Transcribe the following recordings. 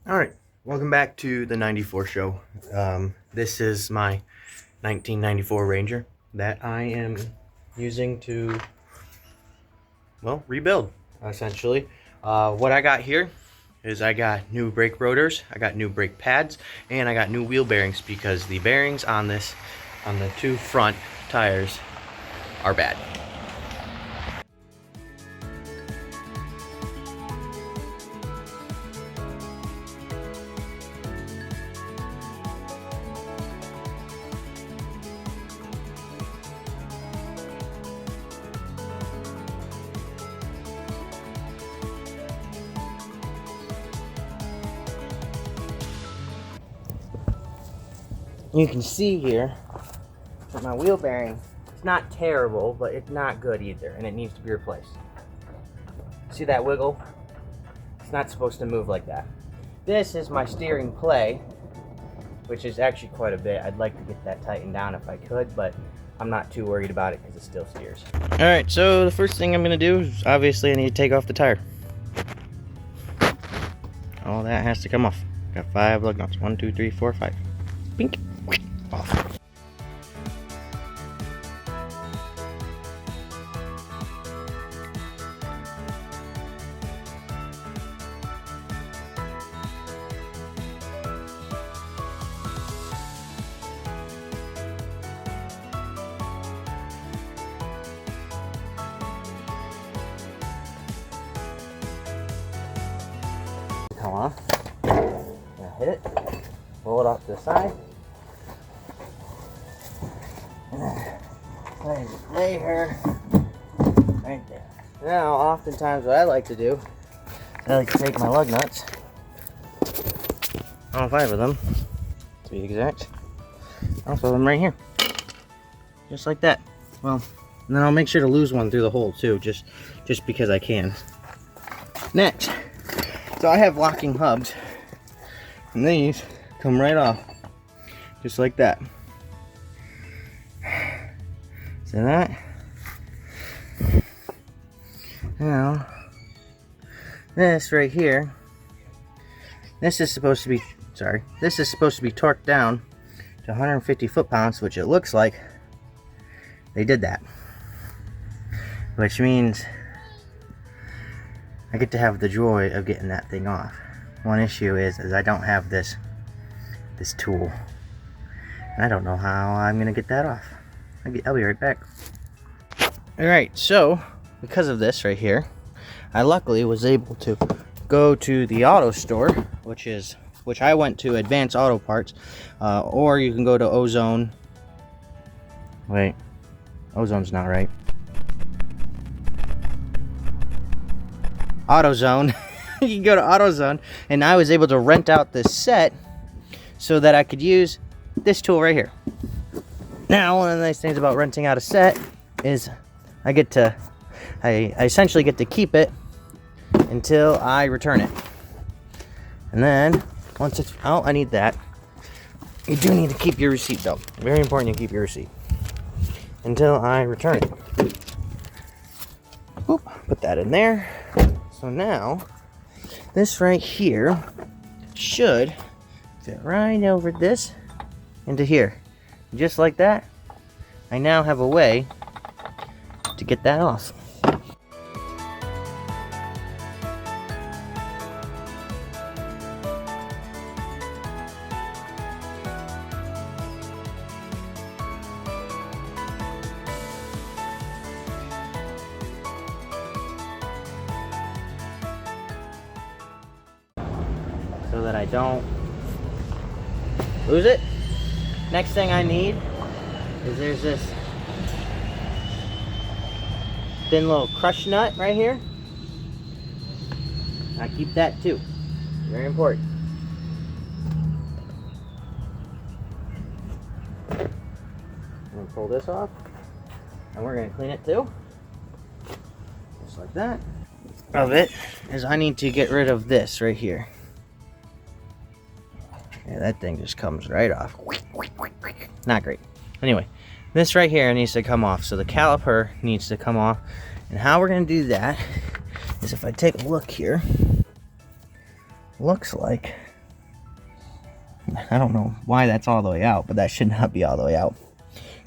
All right, welcome back to the 94 show. This is my 1994 Ranger that I am using to, well, rebuild, essentially. What I got here is I got new brake rotors, I got new brake pads, and I got new wheel bearings because the bearings on the two front tires are bad. You can see here that my wheel bearing, it's not terrible, but it's not good either, and it needs to be replaced. See that wiggle? It's not supposed to move like that. This is my steering play, which is actually quite a bit. I'd like to get that tightened down if I could, but I'm not too worried about it because it still steers. All right, so the first thing I'm gonna do is obviously I need to take off the tire. All that has to come off. Got 5 lug nuts. 1, 2, 3, 4, 5. Bink. Off. Come on. Now hit it. Roll it off to the side. Lay her right there. Now, oftentimes what I like to do, I like to take my lug nuts, all 5 of them, to be exact, I'll throw them right here. Just like that. Well, and then I'll make sure to lose one through the hole too, just because I can. Next, so I have locking hubs, and these come right off, just like that. See that? Now, this right here, this is supposed to be torqued down to 150 foot-pounds, which it looks like they did that. Which means I get to have the joy of getting that thing off. One issue is I don't have this tool. And I don't know how I'm gonna get that off. I'll be right back. Alright, so because of this right here, I luckily was able to go to the auto store, which I went to Advanced Auto Parts, or you can go to Ozone. Wait, Ozone's not right. AutoZone. You can go to AutoZone, and I was able to rent out this set so that I could use this tool right here. Now, one of the nice things about renting out a set is I essentially get to keep it until I return it. And then, once it's out, I need that. You do need to keep your receipt though. Very important you keep your receipt. Until I return it. Oop, put that in there. So now, this right here should fit right over this into here. Just like that, I now have a way to get that off. So that I don't lose it. Next thing I need is there's this thin little crush nut right here. I keep that too. Very important. I'm gonna pull this off, and we're gonna clean it too. Just like that. Of it is I need to get rid of this right here. Yeah, that thing just comes right off. Not great. Anyway, this right here needs to come off. So the caliper needs to come off. And how we're going to do that is if I take a look here, looks like I don't know why that's all the way out, but that should not be all the way out.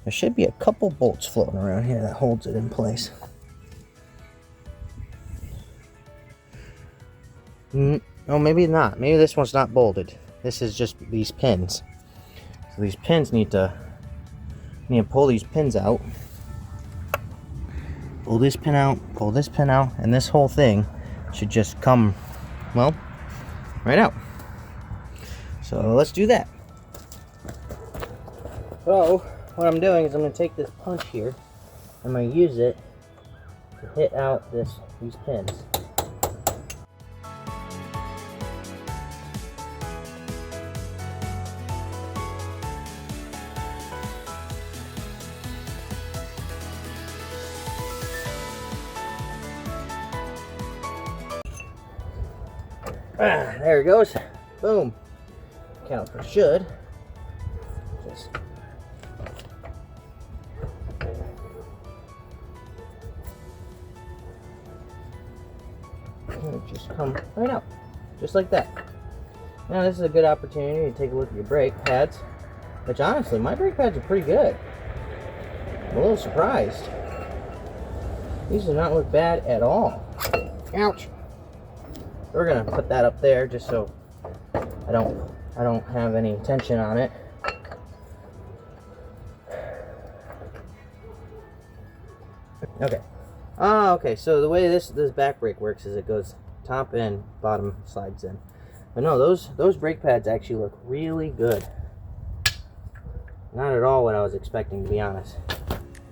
There should be a couple bolts floating around here that holds it in place. Oh, maybe not. Maybe this one's not bolted. This is just these pins. So these pins need to pull these pins out. Pull this pin out, pull this pin out, and this whole thing should just come, well, right out. So let's do that. So what I'm doing is I'm going to take this punch here. I'm going to use it to hit out these pins. There it goes. Boom. Caliper should just come right out, just like that. Now this is a good opportunity to take a look at your brake pads, which honestly, my brake pads are pretty good. I'm a little surprised. These do not look bad at all. Ouch. We're gonna put that up there just so I don't have any tension on it. Okay. Okay, so the way this back brake works is it goes top in, bottom slides in. But no, those brake pads actually look really good. Not at all what I was expecting, to be honest.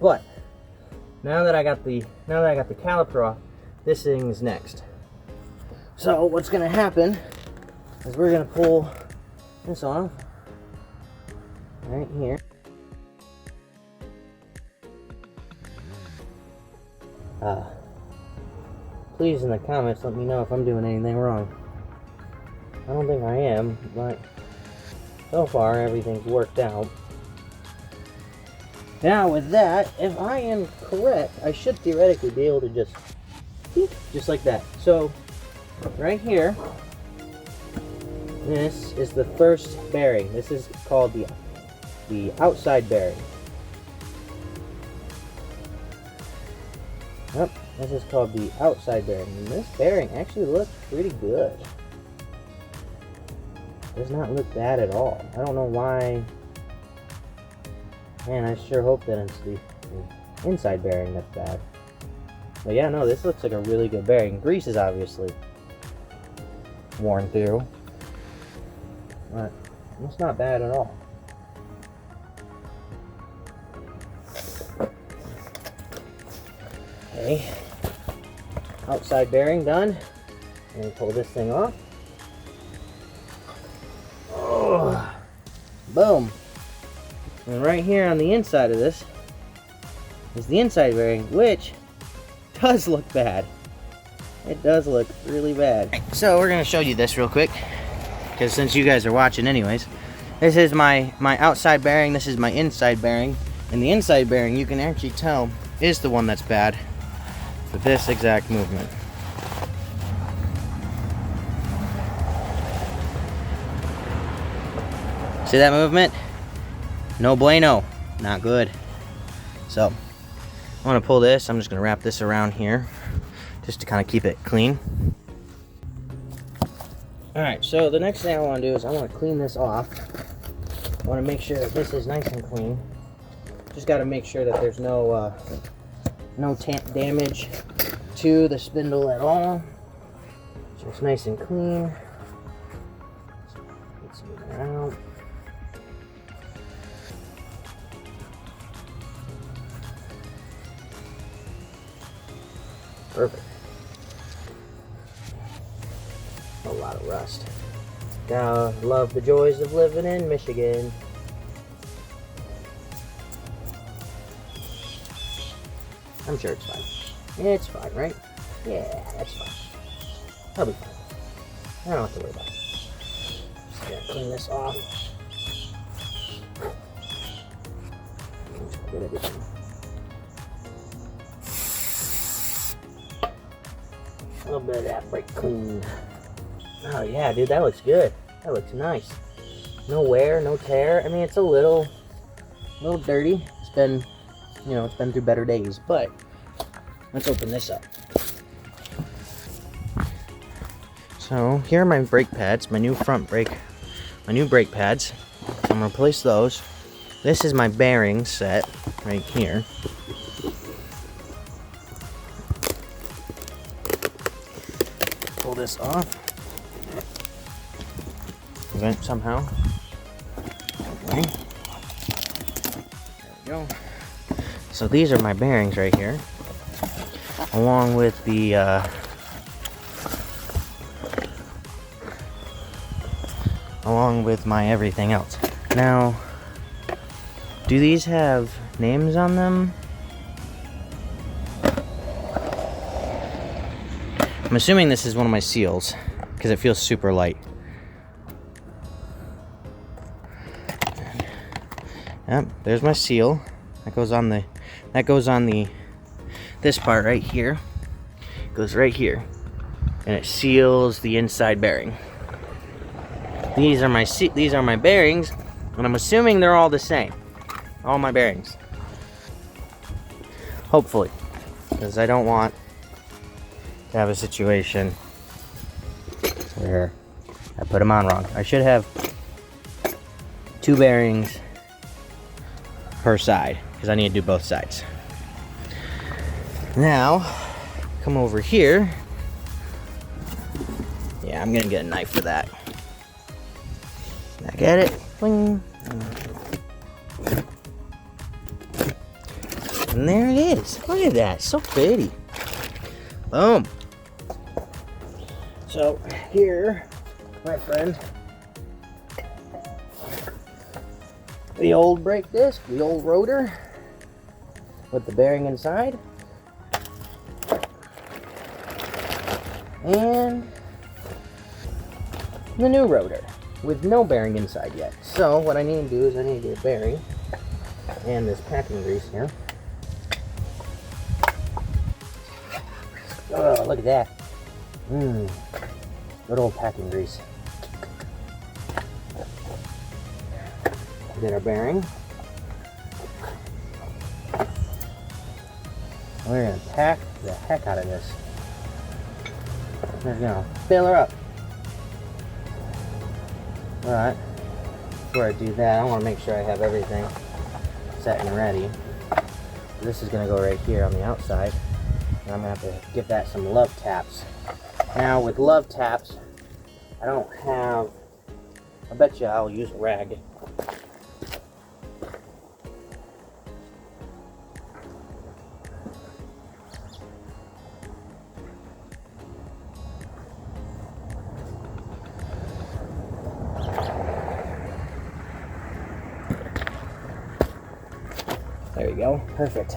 But now that I got the caliper off, this thing is next. So what's gonna happen is we're gonna pull this off right here. Please in the comments let me know if I'm doing anything wrong. I don't think I am, but so far everything's worked out. Now with that, if I am correct, I should theoretically be able to just like that. So right here, this is the first bearing. This is called the outside bearing. Yep, this is called the outside bearing. And this bearing actually looks pretty good. Does not look bad at all. I don't know why. Man, I sure hope that it's the inside bearing that's bad. But yeah, no, this looks like a really good bearing. Grease is obviously worn through, but it's not bad at all. Okay, outside bearing done. And pull this thing off. Oh, boom. And right here on the inside of this is the inside bearing, which does look bad. It does look really bad. So we're gonna show you this real quick, because since you guys are watching anyways, this is my outside bearing, this is my inside bearing, and the inside bearing you can actually tell is the one that's bad for this exact movement. See that movement? No bueno, not good. So I want to pull this. I'm just going to wrap this around here just to kind of keep it clean. Alright, so the next thing I want to do is I want to clean this off. I want to make sure that this is nice and clean. Just got to make sure that there's no damage to the spindle at all. So it's nice and clean. Get some of that out. Perfect. A lot of rust. Gotta love the joys of living in Michigan. I'm sure it's fine. It's fine, right? Yeah, that's fine. That'll be fine. I don't have to worry about it. Just gotta clean this off. Get everything. A little bit of that brake clean. Oh yeah, dude, that looks good. That looks nice. No wear, no tear. I mean, it's a little dirty. It's been, it's been through better days. But let's open this up. So here are my brake pads, my new front brake, my new brake pads. So I'm gonna replace those. This is my bearing set right here. Pull this off. Vent somehow. Okay. There we go. So these are my bearings right here, along with the along with my everything else. Now, do these have names on them? I'm assuming this is one of my seals because it feels super light. Yep, there's my seal. That goes on this part right here. It goes right here, and it seals the inside bearing. These are my bearings, and I'm assuming they're all the same. All my bearings. Hopefully, because I don't want to have a situation where I put them on wrong. I should have 2 bearings per side, because I need to do both sides. Now, come over here. Yeah, I'm gonna get a knife for that. I get it. Bling. And there it is. Look at that. So pretty. Boom. So here, my friend, the old brake disc, the old rotor with the bearing inside, and the new rotor with no bearing inside yet. So what I need to do is I need to get a bearing and this packing grease here. Oh, look at that. Good old packing grease. Get our bearing. We're gonna pack the heck out of this. We're gonna fill her up. Alright, before I do that, I want to make sure I have everything set and ready. This is going to go right here on the outside, and I'm going to have to give that some love taps. Now, with love taps, I don't have, I bet you I'll use a rag. There you go, perfect.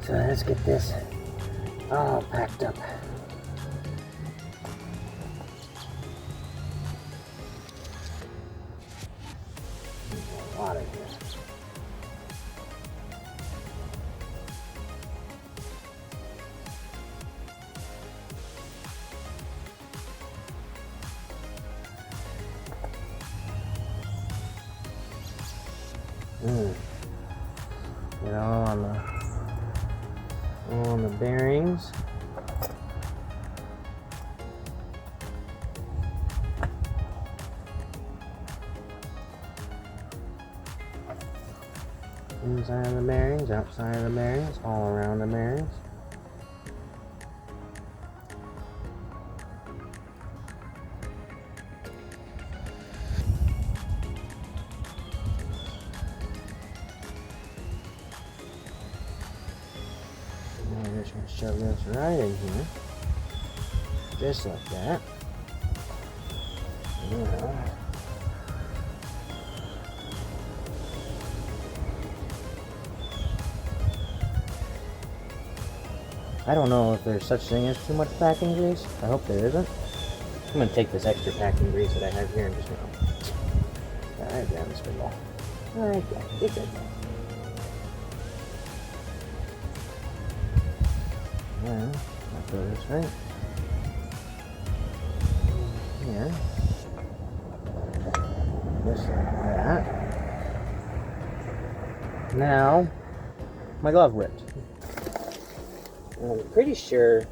So let's get this all packed up. A lot of here. Get all on the bearings. Inside of the bearings, outside of the bearings, all around the bearings. I'm just going to shove this right in here, just like that. Now, I don't know if there's such thing as too much packing grease. I hope there isn't. I'm going to take this extra packing grease that I have here and just right down this big hole. Alright, get that down. Now, I'll throw this right here. Just like that. Now, my glove ripped. And I'm pretty sure,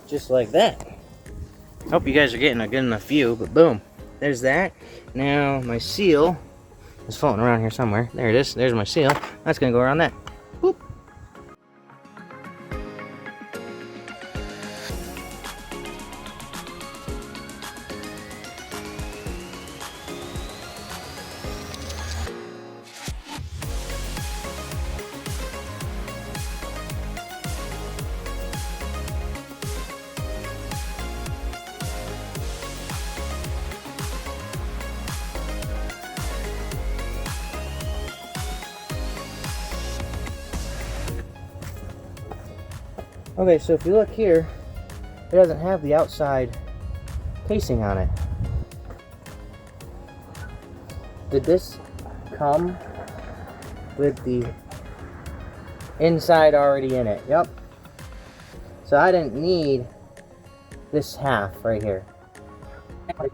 just like that. Hope you guys are getting a good enough view, but boom, there's that. Now my seal is floating around here somewhere. There it is. There's my seal. That's gonna go around that. Boop. Okay, so if you look here, it doesn't have the outside casing on it. Did this come with the inside already in it? Yep. So I didn't need this half right here. I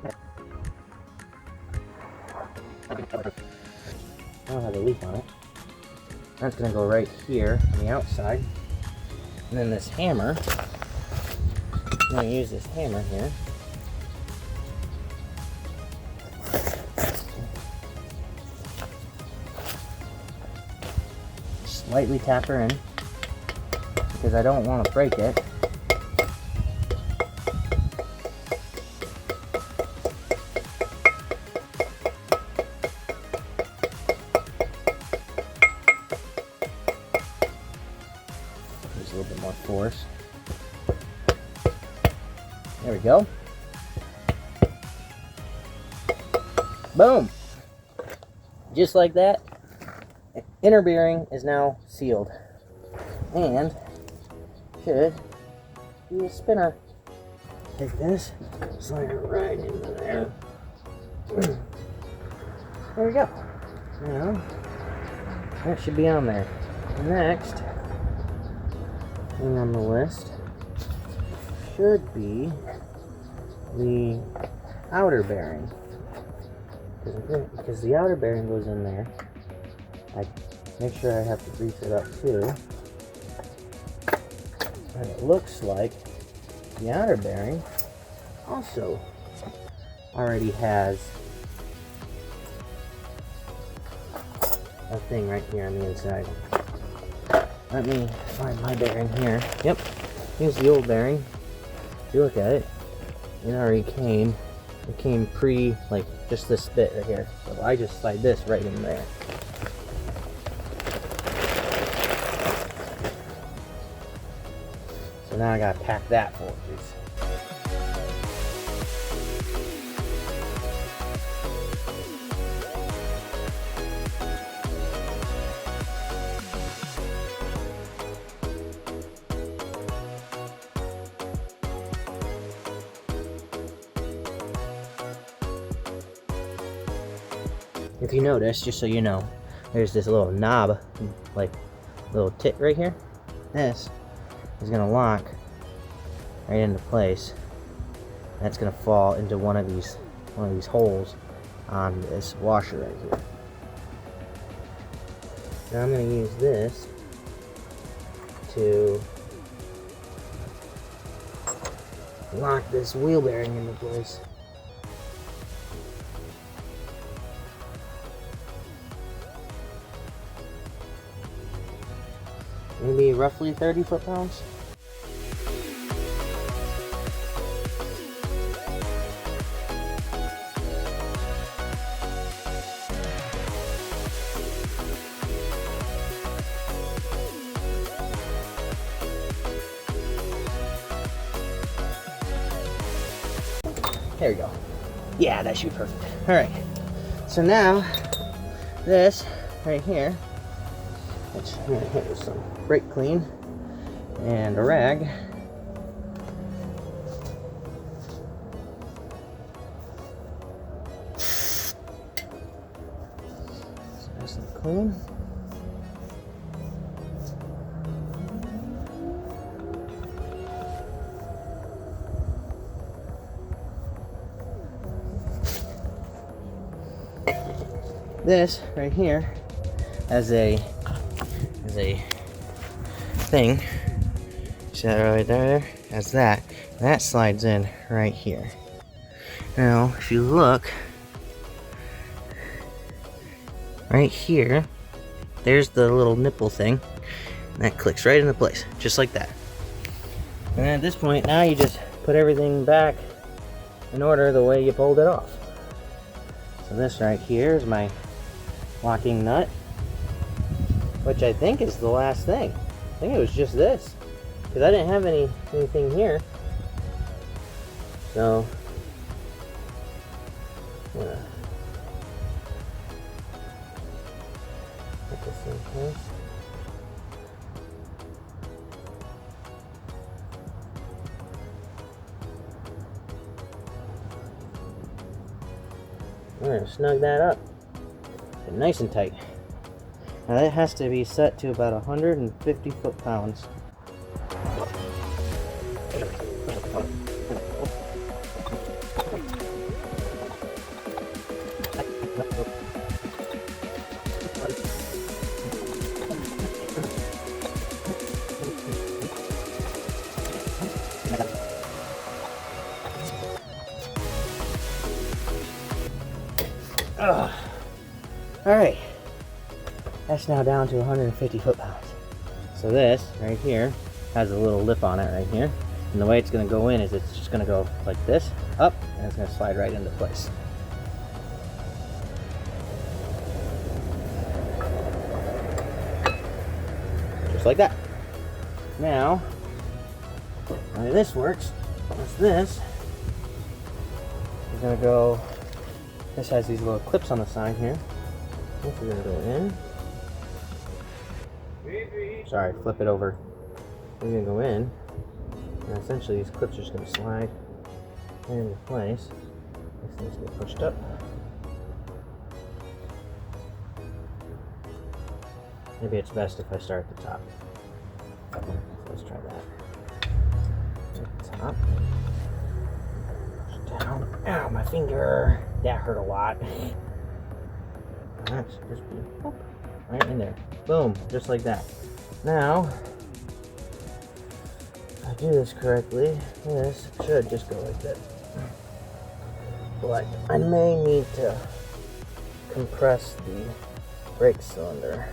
don't have a leaf on it. That's gonna go right here on the outside. And then this hammer, I'm going to use this hammer here. Slightly tap her in, because I don't want to break it. A little bit more force. There we go. Boom! Just like that, inner bearing is now sealed. And should be a spinner. Take this, slide it right into there. There we go. Now, that should be on there. Next thing on the list should be the outer bearing, because the outer bearing goes in there. I make sure I have to grease it up too, and it looks like the outer bearing also already has a thing right here on the inside. Let me find my bearing here. Yep, here's the old bearing. If you look at it, it already came. It came pre, like, just this bit right here. So I just slide this right in there. So now I gotta pack that full of grease. If you notice, just so you know, there's this little knob, like little tit right here. This is gonna lock right into place. That's gonna fall into one of these holes on this washer right here. Now I'm gonna use this to lock this wheel bearing into place. Maybe roughly 30 foot-pounds. There we go. Yeah, that should be perfect. Alright, so now this right here, which I'm gonna hit with some brake clean and a rag. So nice and clean. This right here has a thing. See that right there? Has that. That slides in right here. Now, if you look right here, there's the little nipple thing. And that clicks right into place, just like that. And at this point, now you just put everything back in order the way you pulled it off. So this right here is my locking nut, which I think is the last thing. I think it was just this, because I didn't have anything here. So, yeah. Put this in place. We're gonna snug that up. Get nice and tight. Now that has to be set to about 150 foot-pounds. Alright, that's now down to 150 foot-pounds. So this right here has a little lip on it right here, and the way it's going to go in is it's just going to go like this, up, and it's going to slide right into place. Just like that. Now, the way this works is this is going to go, this has these little clips on the side here. This is going to go in. Sorry, flip it over. We're going to go in, and essentially these clips are just going to slide into place. These things get pushed up. Maybe it's best if I start at the top. Let's try that. At the top. Push down. Ow, my finger! That hurt a lot. That should just be right in there. Boom, just like that. Now, if I do this correctly, this should just go like that. But I may need to compress the brake cylinder.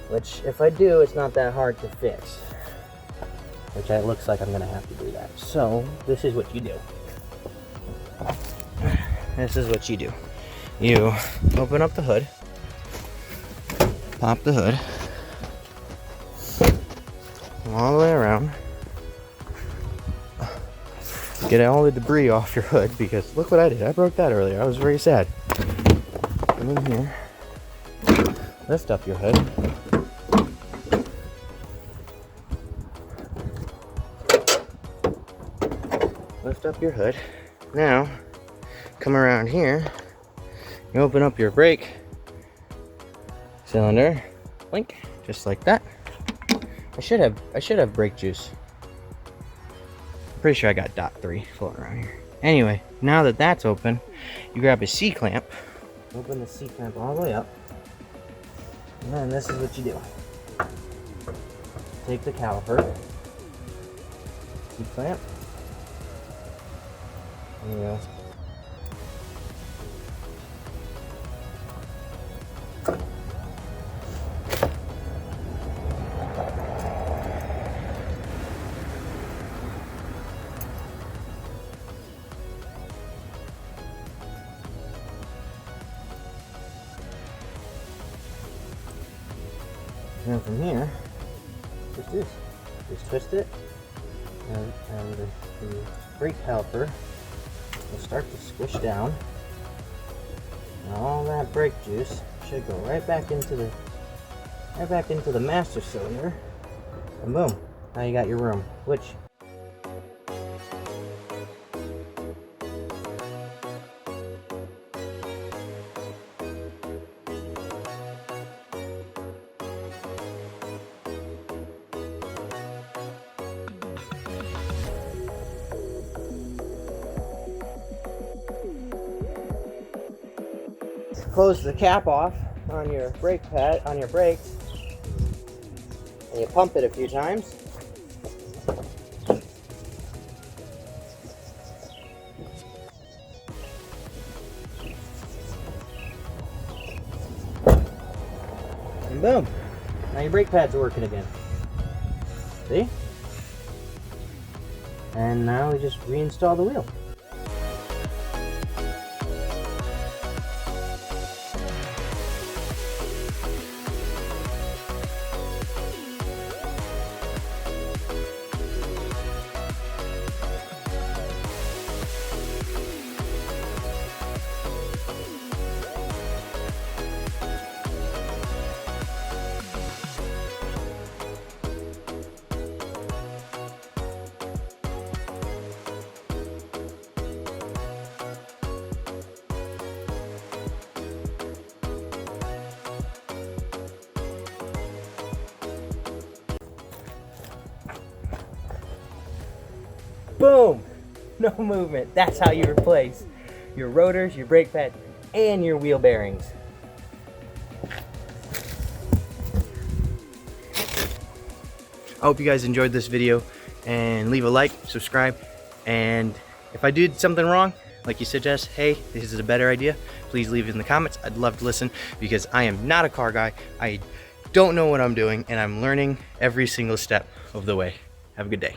Which, if I do, it's not that hard to fix. Which it looks like I'm going to have to do that. So, this is what you do. This is what you do. You open up the hood, pop the hood, all the way around, get all the debris off your hood, because look what I did. I broke that earlier. I was very sad. Come in here, lift up your hood, lift up your hood. Now, come around here. You open up your brake cylinder, blink, just like that. I should have brake juice. I'm pretty sure I got .3 floating around here. Anyway, now that that's open, you grab a C-clamp, open the C-clamp all the way up, and then this is what you do. Take the caliper, C-clamp, there you go. And then from here, just this. Just twist it, and the brake caliper will start to squish down. And all that brake juice should go right back into the master cylinder. And boom, now you got your room. Which close the cap off on your brake pad, on your brakes, and you pump it a few times. And boom, now your brake pads are working again. See? And now we just reinstall the wheel. Boom! No movement. That's how you replace your rotors, your brake pad, and your wheel bearings. I hope you guys enjoyed this video, and leave a like, subscribe, and if I did something wrong, like you suggest, hey, this is a better idea, please leave it in the comments. I'd love to listen, because I am not a car guy. I don't know what I'm doing, and I'm learning every single step of the way. Have a good day.